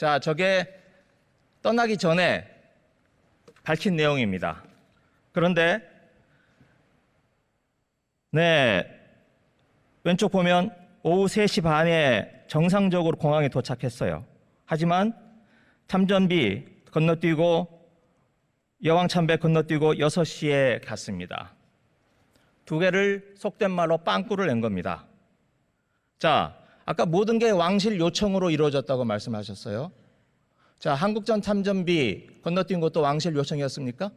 자, 저게 떠나기 전에 밝힌 내용입니다. 그런데 왼쪽 보면 오후 3시 반에 정상적으로 공항에 도착했어요. 하지만 참전비 건너뛰고 여왕참배 건너뛰고 6시에 갔습니다. 두 개를 속된 말로 빵꾸를 낸 겁니다. 자, 아까 모든 게 왕실 요청으로 이루어졌다고 말씀하셨어요. 자, 한국전 참전비 건너뛴 것도 왕실 요청이었습니까?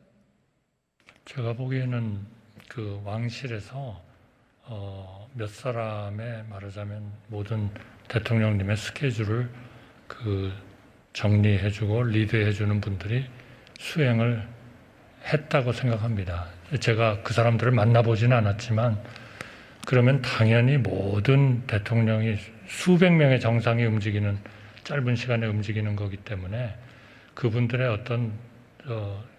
제가 보기에는 그 왕실에서 몇 사람의 말하자면 모든 대통령님의 스케줄을 정리해주고 리드해주는 분들이 수행을 했다고 생각합니다. 제가 그 사람들을 만나보지는 않았지만 그러면 당연히 모든 대통령이 수백 명의 정상이 움직이는 짧은 시간에 움직이는 거기 때문에 그분들의 어떤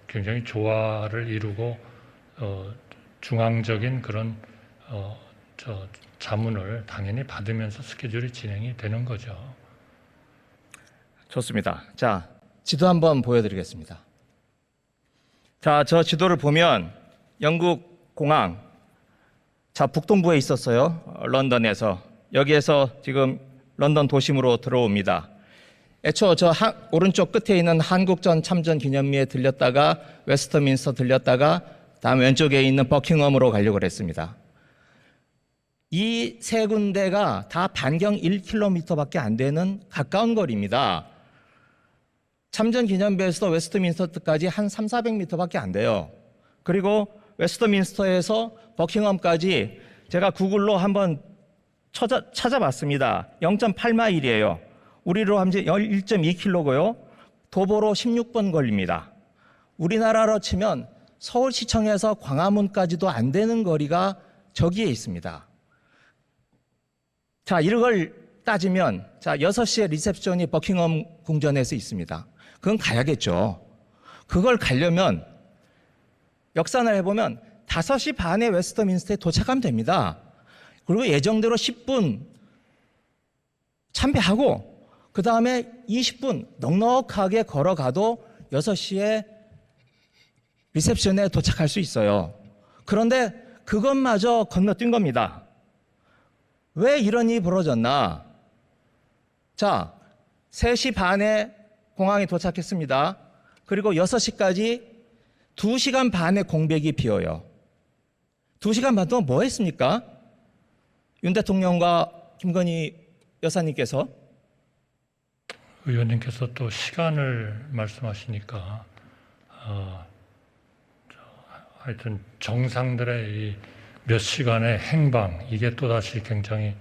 굉장히 조화를 이루고 중앙적인 그런 자문을 당연히 받으면서 스케줄이 진행이 되는 거죠. 좋습니다. 자, 지도 한번 보여드리겠습니다. 자, 저 지도를 보면 영국 공항, 자, 북동부에 있었어요. 런던에서. 여기에서 지금 런던 도심으로 들어옵니다. 애초 오른쪽 끝에 있는 한국전 참전 기념비에 들렸다가 웨스트민스터 들렸다가 다음 왼쪽에 있는 버킹엄으로 가려고 했습니다. 이 세 군데가 다 반경 1km밖에 안 되는 가까운 거리입니다. 참전 기념비에서 웨스트민스터까지 한 300~400m밖에 안 돼요. 그리고 웨스트민스터에서 버킹엄까지 제가 구글로 한번 찾아봤습니다. 0.8마일이에요. 우리로 하면 1.2km고요. 도보로 16분 걸립니다. 우리나라로 치면 서울시청에서 광화문까지도 안 되는 거리가 저기에 있습니다. 자, 이걸 따지면 6시에 리셉션이 버킹엄 궁전에서 있습니다. 그건 가야겠죠. 그걸 가려면 역산을 해보면 5시 반에 웨스트민스터에 도착하면 됩니다. 그리고 예정대로 10분 참배하고 그 다음에 20분 넉넉하게 걸어가도 6시에 리셉션에 도착할 수 있어요. 그런데 그것마저 건너뛴 겁니다. 왜 이런 일이 벌어졌나? 자, 3시 반에 공항에 도착했습니다. 그리고 6시까지 2시간 반의 공백이 비어요. 2시간 반 동안 뭐 했습니까? 윤 대통령과 김건희 여사님께서 의원님께서 또 시간을 말씀하시니까 하여튼 정상들의 이 몇 시간의 행방 이게 또다시 굉장히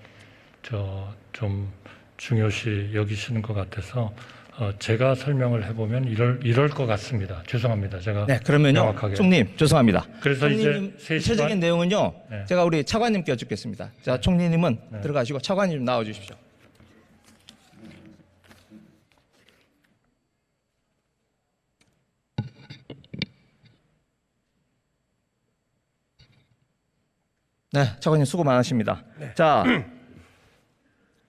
좀 중요시 여기시는 것 같아서 제가 설명을 해보면 이럴 것 같습니다. 죄송합니다. 제가 네, 그러면요, 명확하게. 총리님 죄송합니다. 그래서 총리님 이제 구체적인 내용은요, 네. 제가 우리 차관님께 여쭙겠습니다. 자, 총리님은 들어가시고 차관님 좀 나와주십시오. 네, 차관님 수고 많으십니다. 네. 자,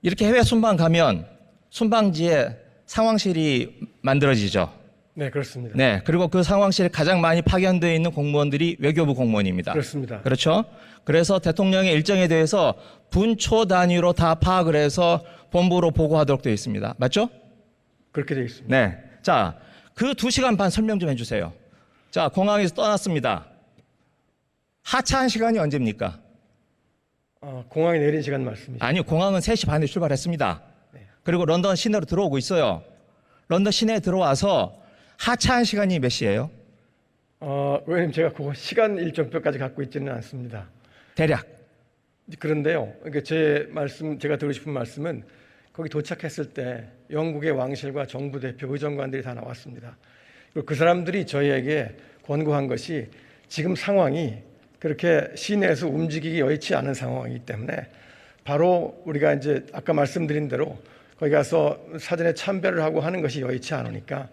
이렇게 해외 순방 가면 순방지에 상황실이 만들어지죠. 네, 그렇습니다. 네, 그리고 그 상황실에 가장 많이 파견되어 있는 공무원들이 외교부 공무원입니다. 그렇습니다. 그렇죠? 그래서 대통령의 일정에 대해서 분초 단위로 다 파악을 해서 본부로 보고하도록 되어 있습니다. 맞죠? 그렇게 되어 있습니다. 네. 자, 그 2시간 반 설명 좀 해주세요. 자, 공항에서 떠났습니다. 하차한 시간이 언제입니까? 공항에 내린 시간 말씀이시죠? 아니요, 공항은 3시 반에 출발했습니다. 네. 그리고 런던 시내로 들어오고 있어요. 런던 시내에 들어와서 하차한 시간이 몇 시예요? 의원님, 제가 그거 시간 일정표까지 갖고 있지는 않습니다. 대략. 그런데요, 그러니까 제가 드리고 싶은 말씀은 거기 도착했을 때 영국의 왕실과 정부 대표, 의정관들이 다 나왔습니다. 그리고 그 사람들이 저희에게 권고한 것이 지금 상황이 그렇게 시내에서 움직이기 여의치 않은 상황이기 때문에 바로 우리가 이제 아까 말씀드린 대로 거기 가서 사전에 참배를 하고 하는 것이 여의치 않으니까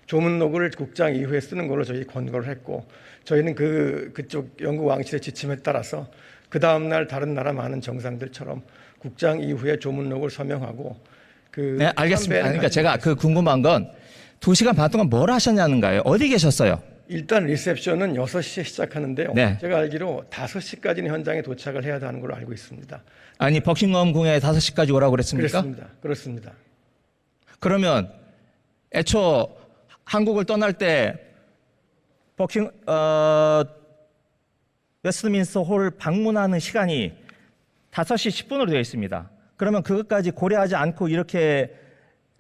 조문록을 국장 이후에 쓰는 걸로 저희 권고를 했고, 저희는 그쪽 영국 왕실의 지침에 따라서 그 다음날 다른 나라 많은 정상들처럼 국장 이후에 조문록을 서명하고 네, 알겠습니다. 그러니까 제가 그 궁금한 건 2시간 반 동안 뭘 하셨냐는 거예요. 어디 계셨어요? 일단 리셉션은 6시에 시작하는데요. 네. 제가 알기로 5시까지는 현장에 도착을 해야 하는 걸로 알고 있습니다. 아니, 버킹엄 궁에 5시까지 오라고 그랬습니까? 그렇습니다. 그러면 애초 한국을 떠날 때 웨스트민스터 홀 방문하는 시간이 5시 10분으로 되어 있습니다. 그러면 그것까지 고려하지 않고 이렇게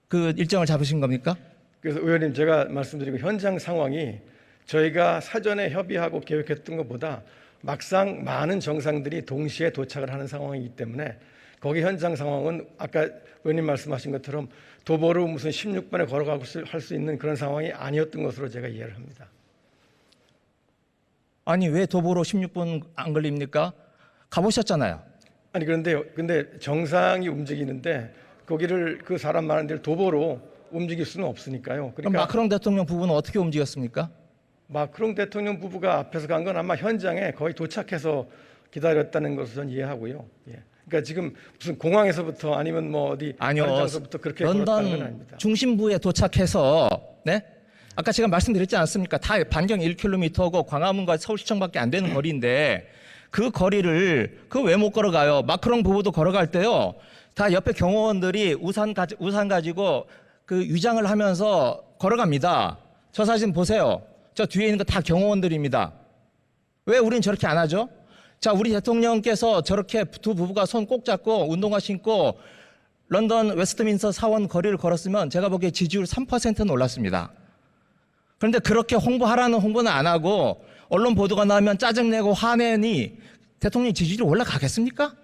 그 일정을 잡으신 겁니까? 그래서 의원님, 제가 말씀드리고 현장 상황이 저희가 사전에 협의하고 계획했던 것보다 막상 많은 정상들이 동시에 도착을 하는 상황이기 때문에 거기 현장 상황은 아까 의원님 말씀하신 것처럼 도보로 무슨 16분에 걸어가고 할 수 있는 그런 상황이 아니었던 것으로 제가 이해를 합니다. 아니, 왜 도보로 16분 안 걸립니까? 가보셨잖아요. 아니 근데 정상이 움직이는데 거기를 그 사람 많은 데를 도보로 움직일 수는 없으니까요. 그럼 마크롱 대통령 부부는 어떻게 움직였습니까? 마크롱 대통령 부부가 앞에서 간 건 아마 현장에 거의 도착해서 기다렸다는 것을 저는 이해하고요. 예. 그러니까 지금 무슨 공항에서부터 아니면 뭐 어디 아니요, 다른 장소부터 그렇게 걸었다는 건 런던 아닙니다. 중심부에 도착해서 네? 아까 제가 말씀드렸지 않습니까? 다 반경 1km고 광화문과 서울시청밖에 안 되는 거리인데 그 거리를 그 왜 못 걸어가요? 마크롱 부부도 걸어갈 때요. 다 옆에 경호원들이 우산 가지고 그 위장을 하면서 걸어갑니다. 저 사진 보세요. 저 뒤에 있는 거 다 경호원들입니다. 왜 우린 저렇게 안 하죠? 자, 우리 대통령께서 저렇게 두 부부가 손 꼭 잡고 운동화 신고 런던 웨스트민스터 사원 거리를 걸었으면 제가 보기에 지지율 3%는 올랐습니다. 그런데 그렇게 홍보하라는 홍보는 안 하고 언론 보도가 나오면 짜증내고 화내니 대통령 지지율이 올라가겠습니까?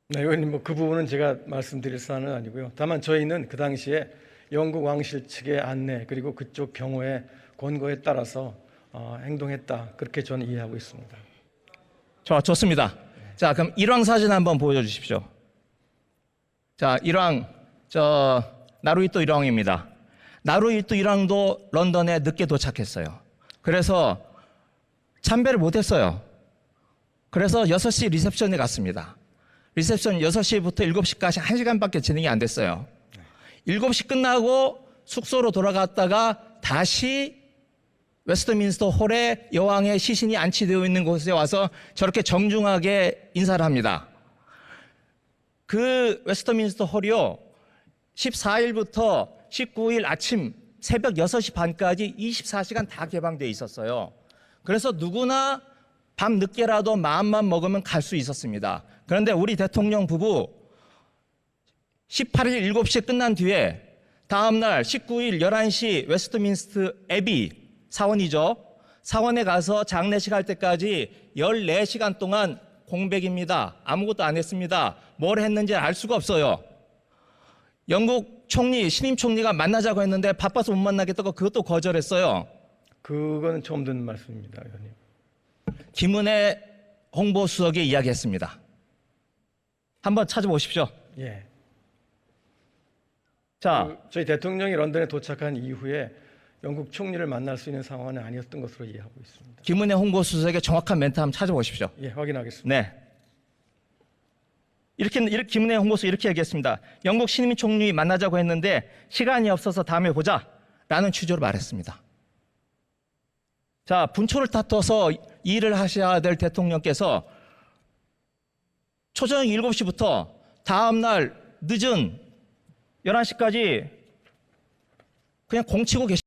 네, 의원님, 뭐 그 부분은 제가 말씀드릴 사안은 아니고요. 다만 저희는 그 당시에 영국 왕실 측의 안내 그리고 그쪽 경호의 권고에 따라서 행동했다, 그렇게 저는 이해하고 있습니다. 좋습니다. 자, 그럼 일왕 사진 한번 보여주십시오. 자, 일왕, 나루히토 일왕입니다. 나루히토 일왕도 런던에 늦게 도착했어요. 그래서 참배를 못했어요. 그래서 6시 리셉션에 갔습니다. 리셉션 6시부터 7시까지 1시간밖에 진행이 안 됐어요. 7시 끝나고 숙소로 돌아갔다가 다시 웨스트민스터 홀에 여왕의 시신이 안치되어 있는 곳에 와서 저렇게 정중하게 인사를 합니다. 그 웨스트민스터 홀이요, 14일부터 19일 아침 새벽 6시 반까지 24시간 다 개방되어 있었어요. 그래서 누구나 밤 늦게라도 마음만 먹으면 갈 수 있었습니다. 그런데 우리 대통령 부부 18일 7시에 끝난 뒤에 다음날 19일 11시 웨스트민스터 애비 사원이죠. 사원에 가서 장례식 할 때까지 14시간 동안 공백입니다. 아무것도 안 했습니다. 뭘 했는지 알 수가 없어요. 영국 총리, 신임 총리가 만나자고 했는데 바빠서 못 만나겠다고 그것도 거절했어요. 그거는 처음 듣는 말씀입니다, 의원님. 김은혜 홍보수석이 이야기했습니다. 한번 찾아보십시오. 예. 자, 저희 대통령이 런던에 도착한 이후에 영국 총리를 만날 수 있는 상황은 아니었던 것으로 이해하고 있습니다. 김은혜 홍보수석의 정확한 멘트 한번 찾아보십시오. 예, 확인하겠습니다. 네. 이렇게 김은혜 홍보수 이렇게 얘기했습니다. 영국 신임 총리 만나자고 했는데 시간이 없어서 다음에 보자 라는 취지로 말했습니다. 자, 분초를 다퉈서 일을 하셔야 될 대통령께서 초저녁 7시부터 다음날 늦은 11시까지 그냥 공치고 계십니다.